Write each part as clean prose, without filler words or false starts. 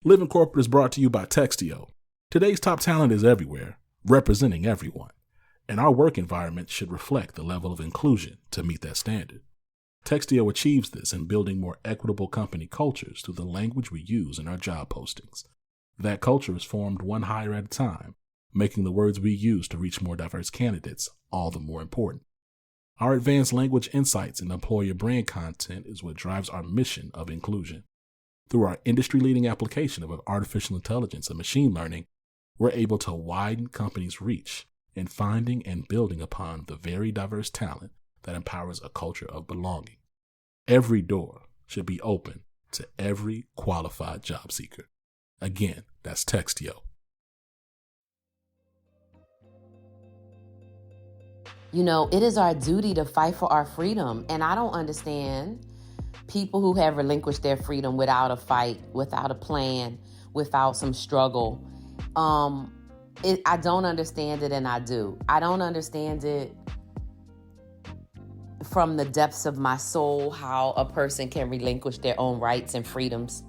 Living Corporate is brought to you by Textio. Today's top talent is everywhere, representing everyone, and our work environment should reflect the level of inclusion to meet that standard. Textio achieves this in building more equitable company cultures through the language we use in our job postings. That culture is formed one hire at a time, making the words we use to reach more diverse candidates all the more important. Our advanced language insights and employer brand content is what drives our mission of inclusion. Through our industry-leading application of artificial intelligence and machine learning, we're able to widen companies' reach in finding and building upon the very diverse talent that empowers a culture of belonging. Every door should be open to every qualified job seeker. Again, that's Textio. You know, it is our duty to fight for our freedom. And I don't understand people who have relinquished their freedom without a fight, without a plan, without some struggle. I don't understand it, and I do. I don't understand it from the depths of my soul, how a person can relinquish their own rights and freedoms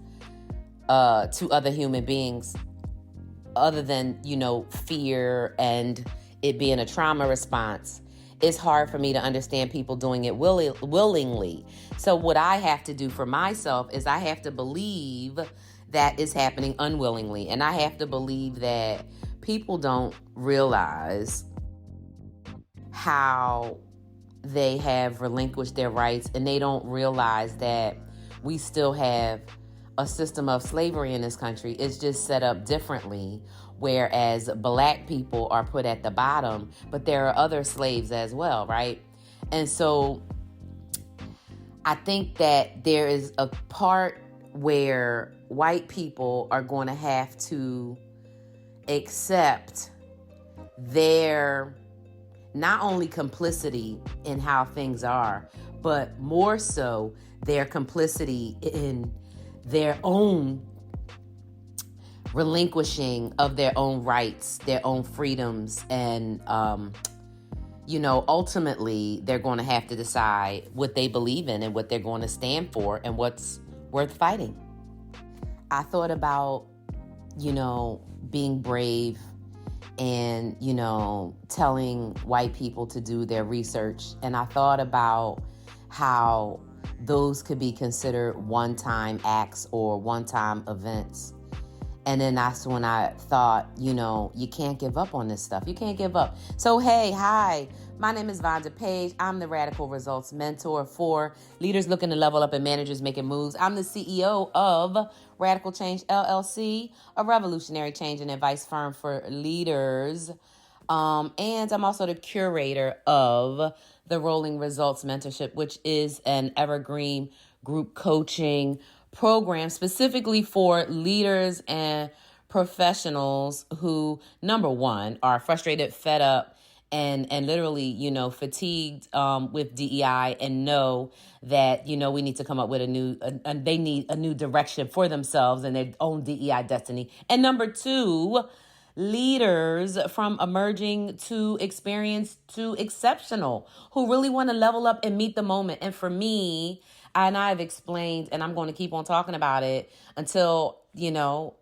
to other human beings, other than, fear and it being a trauma response. It's hard for me to understand people doing it willingly. So what I have to do for myself is I have to believe that it's happening unwillingly. And I have to believe that people don't realize how they have relinquished their rights, and they don't realize that we still have a system of slavery in this country. It's just set up differently, whereas Black people are put at the bottom, but there are other slaves as well, right? And so I think that there is a part where white people are going to have to accept their not only complicity in how things are, but more so their complicity in their own relinquishing of their own rights, their own freedoms. And, ultimately they're going to have to decide what they believe in and what they're going to stand for and what's worth fighting. I thought about, being brave and, telling white people to do their research. And I thought about how those could be considered one-time acts or one-time events. And then that's when I thought, you can't give up on this stuff. You can't give up. So, hi, my name is Vonda Page. I'm the Radical Results Mentor for leaders looking to level up and managers making moves. I'm the CEO of Radical Change LLC, a revolutionary change and advice firm for leaders. And I'm also the curator of the Rolling Results Mentorship, which is an evergreen group coaching program specifically for leaders and professionals who, number one, are frustrated, fed up, and literally, fatigued with DEI, and know that, we need to come up with they need a new direction for themselves and their own DEI destiny. And number two, leaders from emerging to experienced to exceptional who really want to level up and meet the moment. And for me, and I've explained, and I'm going to keep on talking about it until,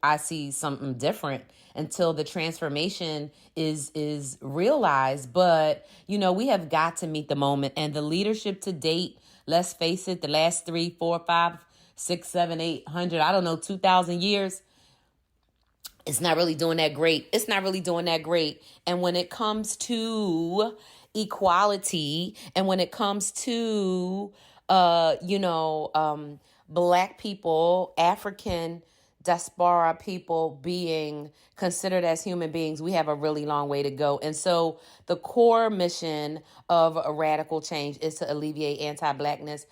I see something different, until the transformation is realized. But, we have got to meet the moment. And the leadership to date, let's face it, the last 3, 4, 5, 6, 7, 800, 2,000 years, it's not really doing that great. It's not really doing that great. And when it comes to equality, and when it comes to Black people, African diaspora people being considered as human beings, we have a really long way to go. And so the core mission of a radical change is to alleviate anti-Blackness.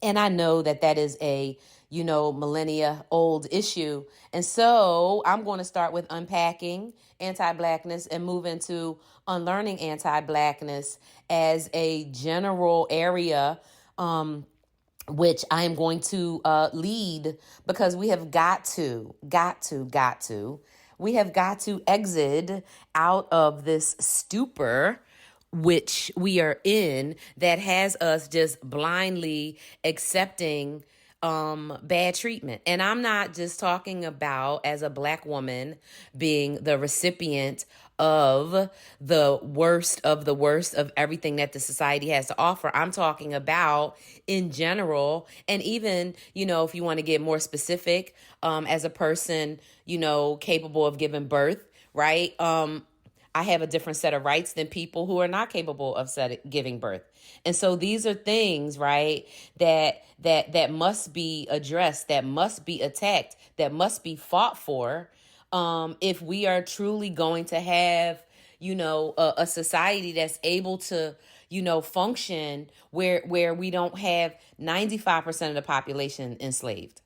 And I know that is a, millennia old issue. And so I'm going to start with unpacking anti-Blackness and move into unlearning anti-Blackness as a general area, which I am going to lead, because we have got to exit out of this stupor which we are in, that has us just blindly accepting bad treatment. And I'm not just talking about as a Black woman being the recipient of the worst of everything that the society has to offer. I'm talking about in general. And even, if you want to get more specific, as a person, capable of giving birth, right? I have a different set of rights than people who are not capable of giving birth. And so these are things, right, that must be addressed, that must be attacked, that must be fought for, if we are truly going to have, a society that's able to, function where we don't have 95% of the population enslaved.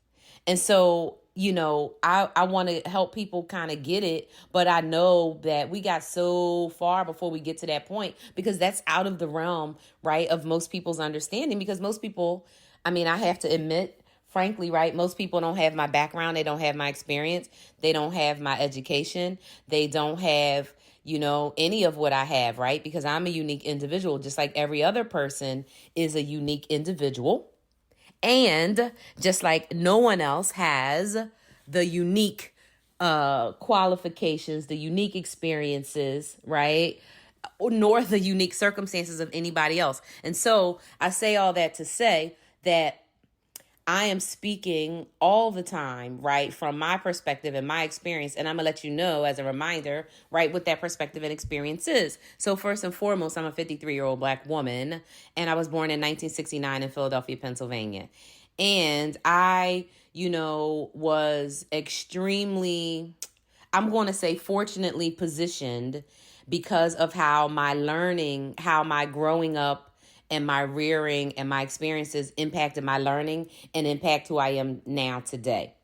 And so, I want to help people kind of get it, but I know that we got so far before we get to that point, because that's out of the realm, right, of most people's understanding. Because most people, I have to admit, frankly, right, most people don't have my background. They don't have my experience. They don't have my education. They don't have, any of what I have, right? Because I'm a unique individual, just like every other person is a unique individual. And just like no one else has the unique qualifications, the unique experiences, right? Nor the unique circumstances of anybody else. And so I say all that to say that I am speaking all the time, right, from my perspective and my experience. And I'm going to let you know as a reminder, right, what that perspective and experience is. So first and foremost, I'm a 53-year-old Black woman, and I was born in 1969 in Philadelphia, Pennsylvania. And I, was extremely, I'm going to say fortunately positioned because of how my learning, how my growing up and my rearing and my experiences impacted my learning and impact who I am now today.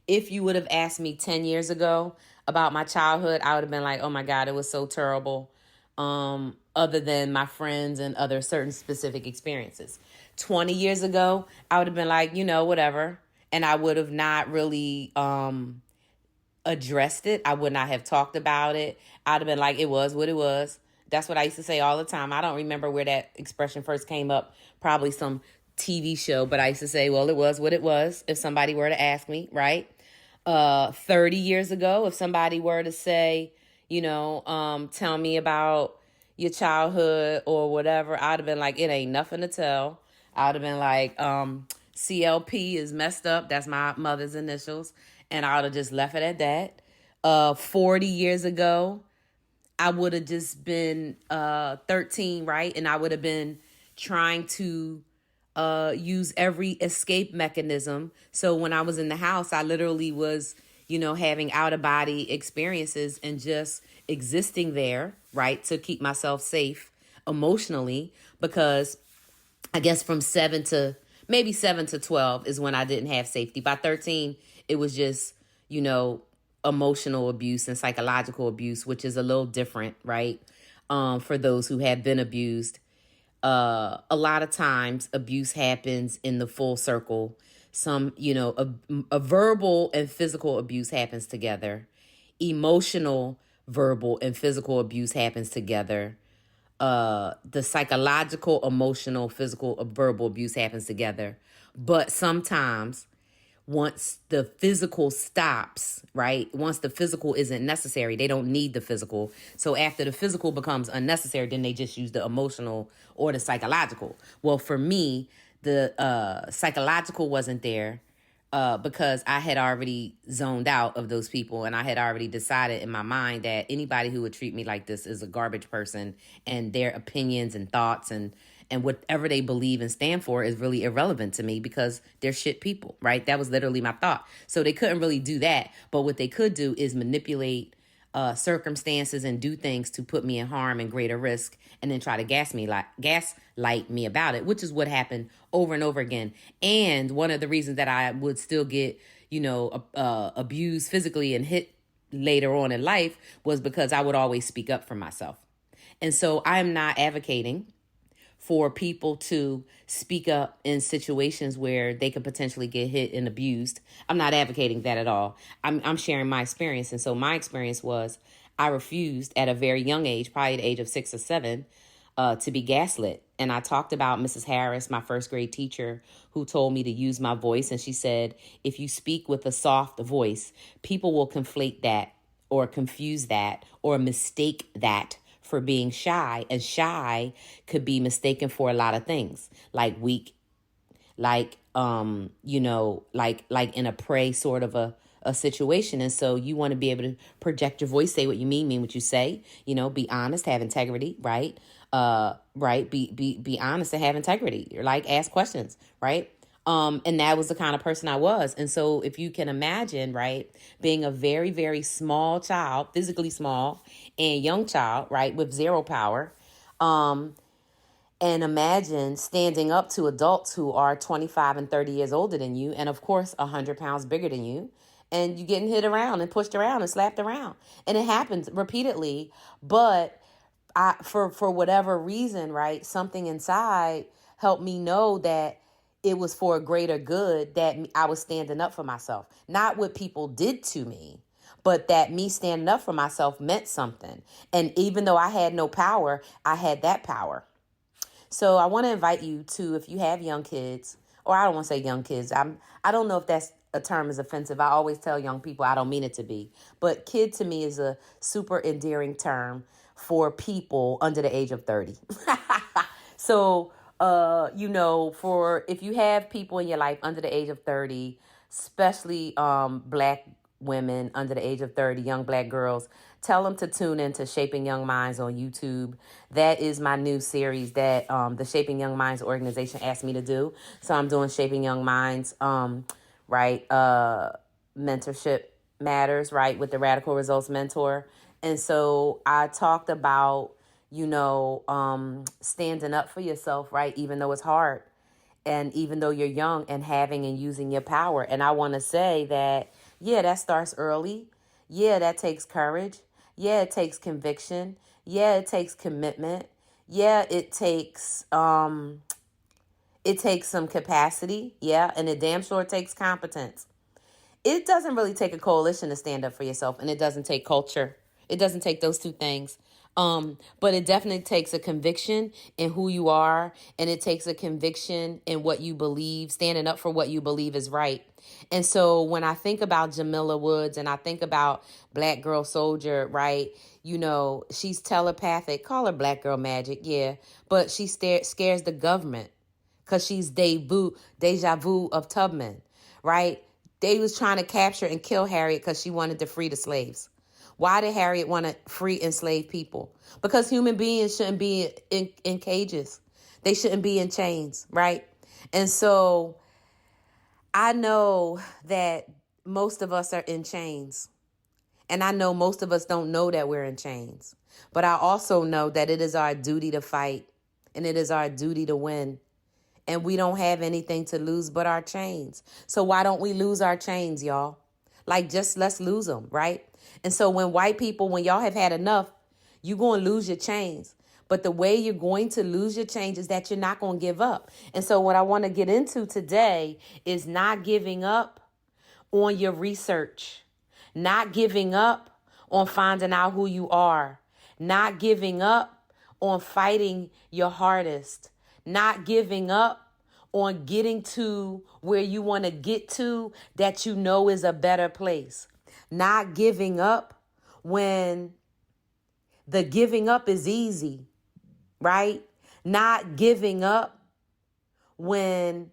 If you would have asked me 10 years ago about my childhood, I would have been like, oh my God, it was so terrible. Other than my friends and other certain specific experiences. 20 years ago, I would have been like, whatever. And I would have not really addressed it. I would not have talked about it. I'd have been like, it was what it was. That's what I used to say all the time. I don't remember where that expression first came up, probably some TV show, but I used to say, well, it was what it was, if somebody were to ask me, right? 30 years ago, if somebody were to say, tell me about your childhood or whatever, I'd have been like, it ain't nothing to tell. I'd have been like, CLP is messed up. That's my mother's initials. And I would have just left it at that. 40 years ago, I would have just been 13, right? And I would have been trying to use every escape mechanism. So when I was in the house, I literally was, having out-of-body experiences and just existing there, right, to keep myself safe emotionally. Because I guess from 7 to 12 is when I didn't have safety. By 13, it was just, emotional abuse and psychological abuse, which is a little different, right? For those who have been abused. A lot of times abuse happens in the full circle. Some, a verbal and physical abuse happens together. Emotional, verbal, and physical abuse happens together. The psychological, emotional, physical, verbal abuse happens together. But sometimes once the physical stops, right? Once the physical isn't necessary, they don't need the physical. So after the physical becomes unnecessary, then they just use the emotional or the psychological. Well, for me, the psychological wasn't there because I had already zoned out of those people, and I had already decided in my mind that anybody who would treat me like this is a garbage person, and their opinions and thoughts and whatever they believe and stand for is really irrelevant to me because they're shit people, right? That was literally my thought. So they couldn't really do that. But what they could do is manipulate circumstances and do things to put me in harm and greater risk, and then try to gaslight me about it, which is what happened over and over again. And one of the reasons that I would still get, abused physically and hit later on in life was because I would always speak up for myself. And so I'm not advocating for people to speak up in situations where they could potentially get hit and abused. I'm not advocating that at all. I'm sharing my experience. And so my experience was I refused at a very young age, probably the age of 6 or 7, to be gaslit. And I talked about Mrs. Harris, my first grade teacher, who told me to use my voice. And she said, if you speak with a soft voice, people will conflate that or confuse that or mistake that for being shy. And shy could be mistaken for a lot of things, like weak, like like in a prey sort of a situation. And so you want to be able to project your voice, say what you mean what you say, be honest, have integrity, right? Right. Be honest and have integrity, like ask questions, right? And that was the kind of person I was. And so if you can imagine, right, being a very, very small child, physically small and young child, right, with zero power, and imagine standing up to adults who are 25 and 30 years older than you, and of course 100 pounds bigger than you, and you getting hit around and pushed around and slapped around. And it happens repeatedly, but for whatever reason, right, something inside helped me know that it was for a greater good, that I was standing up for myself. Not what people did to me, but that me standing up for myself meant something. And even though I had no power, I had that power. So I want to invite you to, if you have young kids, or I don't want to say young kids. I don't know if that's a term is offensive. I always tell young people I don't mean it to be. But kid to me is a super endearing term for people under the age of 30. So, for if you have people in your life under the age of 30, especially Black women under the age of 30, young Black girls, tell them to tune into Shaping Young Minds on YouTube. That is my new series that the Shaping Young Minds organization asked me to do. So I'm doing Shaping Young Minds, mentorship matters, right, with the Radical Results Mentor. And so I talked about, standing up for yourself, right, even though it's hard. And even though you're young, and having and using your power. And I want to say that, yeah, that starts early. Yeah, that takes courage. Yeah, it takes conviction. Yeah, it takes commitment. Yeah, it takes some capacity. Yeah, and it damn sure takes competence. It doesn't really take a coalition to stand up for yourself, and it doesn't take culture. It doesn't take those two things. But it definitely takes a conviction in who you are, and it takes a conviction in what you believe, standing up for what you believe is right. And so when I think about Jamila Woods and I think about Black Girl Soldier, right, she's telepathic, call her Black Girl Magic, yeah, but she scares the government because she's deja vu of Tubman, right? They was trying to capture and kill Harriet because she wanted to free the slaves. Why did Harriet want to free enslaved people? Because human beings shouldn't be in cages. They shouldn't be in chains, right? And so I know that most of us are in chains. And I know most of us don't know that we're in chains. But I also know that it is our duty to fight, and it is our duty to win. And we don't have anything to lose but our chains. So why don't we lose our chains, y'all? Like, just let's lose them, right? And so when y'all have had enough, you're going to lose your chains. But the way you're going to lose your chains is that you're not going to give up. And so what I want to get into today is not giving up on your research, not giving up on finding out who you are, not giving up on fighting your hardest, not giving up on getting to where you want to get to that is a better place. Not giving up when the giving up is easy, right? Not giving up when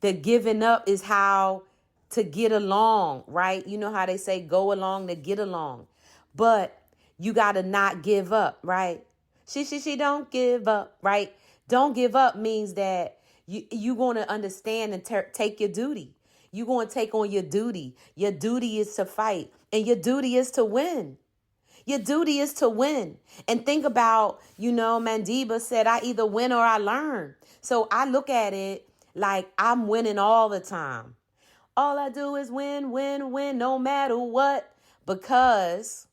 the giving up is how to get along, right? You know how they say go along to get along. But you got to not give up, right? She don't give up, right? Don't give up means that you're going to understand and take your duty. You're going to take on your duty. Your duty is to fight, and your duty is to win. Your duty is to win. And think about, Mandiba said, I either win or I learn. So I look at it like I'm winning all the time. All I do is win, win, win, no matter what, because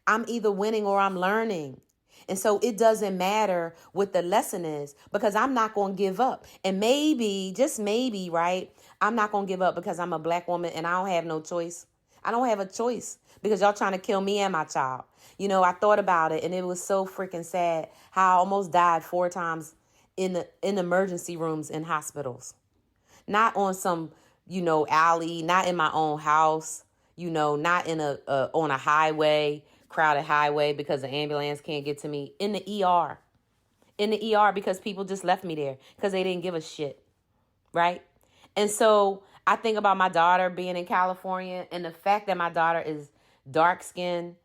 I'm either winning or I'm learning. And so it doesn't matter what the lesson is, because I'm not going to give up. And maybe, just maybe, right, I'm not going to give up because I'm a Black woman and I don't have no choice. I don't have a choice because y'all trying to kill me and my child. I thought about it and it was so freaking sad how I almost died 4 times in emergency rooms in hospitals. Not on some, alley, not in my own house, not in on a highway, crowded highway because the ambulance can't get to me. In the ER. In the ER because people just left me there because they didn't give a shit. Right? And so I think about my daughter being in California, and the fact that my daughter is dark skinned,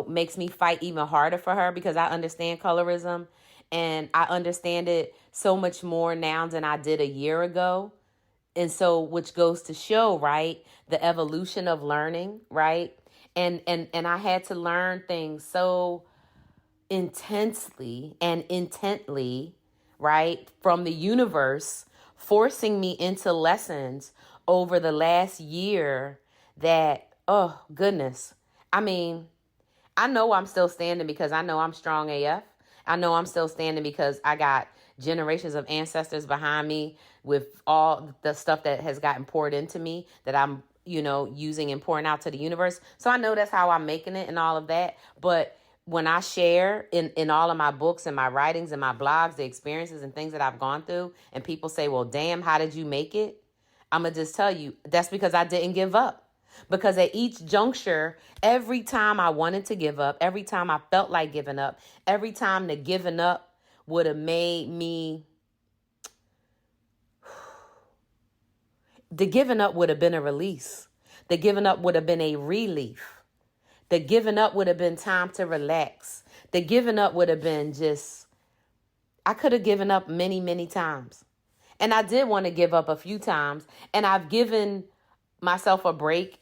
makes me fight even harder for her because I understand colorism and I understand it so much more now than I did a year ago. And so, which goes to show, right, the evolution of learning, right? And I had to learn things so intensely and intently, right, from the universe, forcing me into lessons over the last year that, oh, goodness. I mean, I know I'm still standing because I know I'm strong AF. I know I'm still standing because I got generations of ancestors behind me with all the stuff that has gotten poured into me that I'm, using and pouring out to the universe. So I know that's how I'm making it and all of that. But when I share in all of my books and my writings and my blogs, the experiences and things that I've gone through, and people say, well, damn, how did you make it? I'm going to just tell you, that's because I didn't give up. Because at each juncture, every time I wanted to give up, every time I felt like giving up, every time the giving up would have made me, the giving up would have been a release. The giving up would have been a relief. The giving up would have been time to relax. The giving up would have been just, I could have given up many, many times. And I did want to give up a few times. And I've given myself a break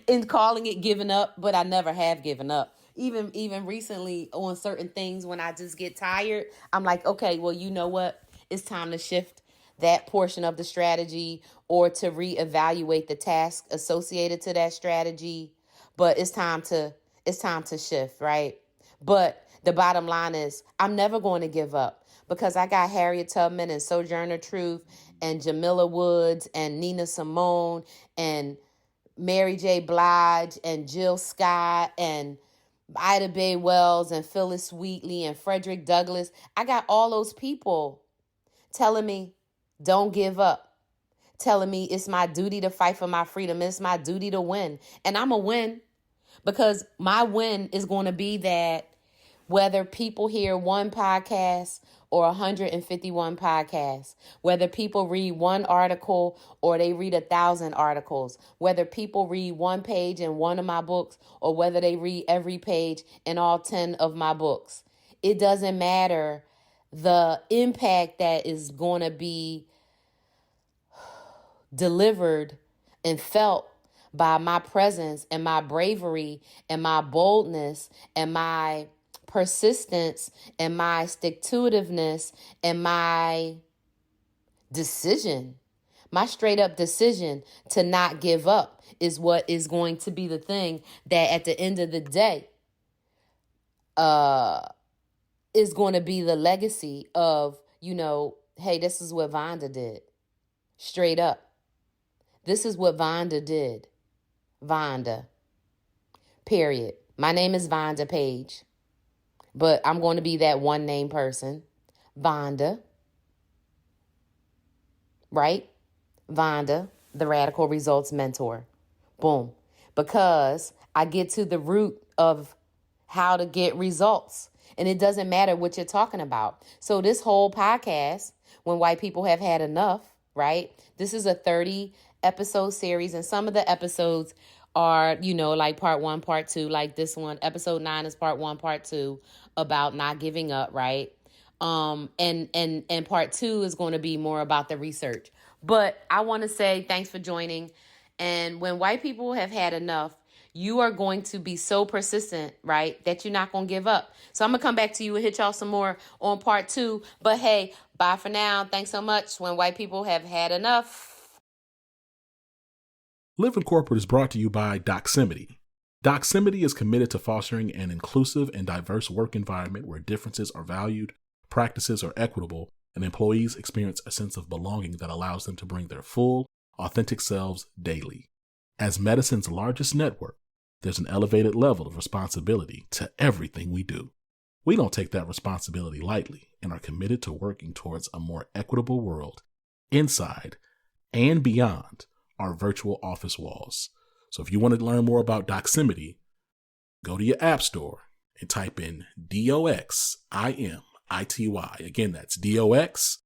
in calling it giving up, but I never have given up. Even recently on certain things when I just get tired, I'm like, okay, well, you know what? It's time to shift that portion of the strategy or to reevaluate the task associated to that strategy. But it's time to shift, right? But the bottom line is I'm never going to give up because I got Harriet Tubman and Sojourner Truth and Jamila Woods and Nina Simone and Mary J. Blige and Jill Scott and Ida Bay Wells and Phyllis Wheatley and Frederick Douglass. I got all those people telling me, don't give up. Telling me it's my duty to fight for my freedom. It's my duty to win. And I'm a win because my win is going to be that whether people hear one podcast or 151 podcasts, whether people read one article or they read 1,000 articles, whether people read one page in one of my books or whether they read every page in all 10 of my books, it doesn't matter. The impact that is going to be delivered and felt by my presence and my bravery and my boldness and my persistence and my stick-to-itiveness and my decision, my straight up decision to not give up is what is going to be the thing that at the end of the day is going to be the legacy of, hey, this is what Vonda did. Straight up. This is what Vonda did. Vonda. Period. My name is Vonda Page. But I'm going to be that one name person. Vonda. Right? Vonda, the Radical Results Mentor. Boom. Because I get to the root of how to get results. And it doesn't matter what you're talking about. So this whole podcast, when white people have had enough, right? This is a 30 episode series. And some of the episodes are, like part 1, part 2, like this one. Episode 9 is part 1, part 2 about not giving up, right? And part 2 is going to be more about the research. But I want to say thanks for joining. And when white people have had enough, you are going to be so persistent, right, that you're not going to give up. So I'm going to come back to you and hit y'all some more on part 2. But hey, bye for now. Thanks so much. When white people have had enough. Live in Corporate is brought to you by Doximity. Doximity is committed to fostering an inclusive and diverse work environment where differences are valued, practices are equitable, and employees experience a sense of belonging that allows them to bring their full, authentic selves daily. As medicine's largest network, there's an elevated level of responsibility to everything we do. We don't take that responsibility lightly and are committed to working towards a more equitable world inside and beyond our virtual office walls. So if you want to learn more about Doximity, go to your app store and type in DOXIMITY. Again, that's DOXIMITY.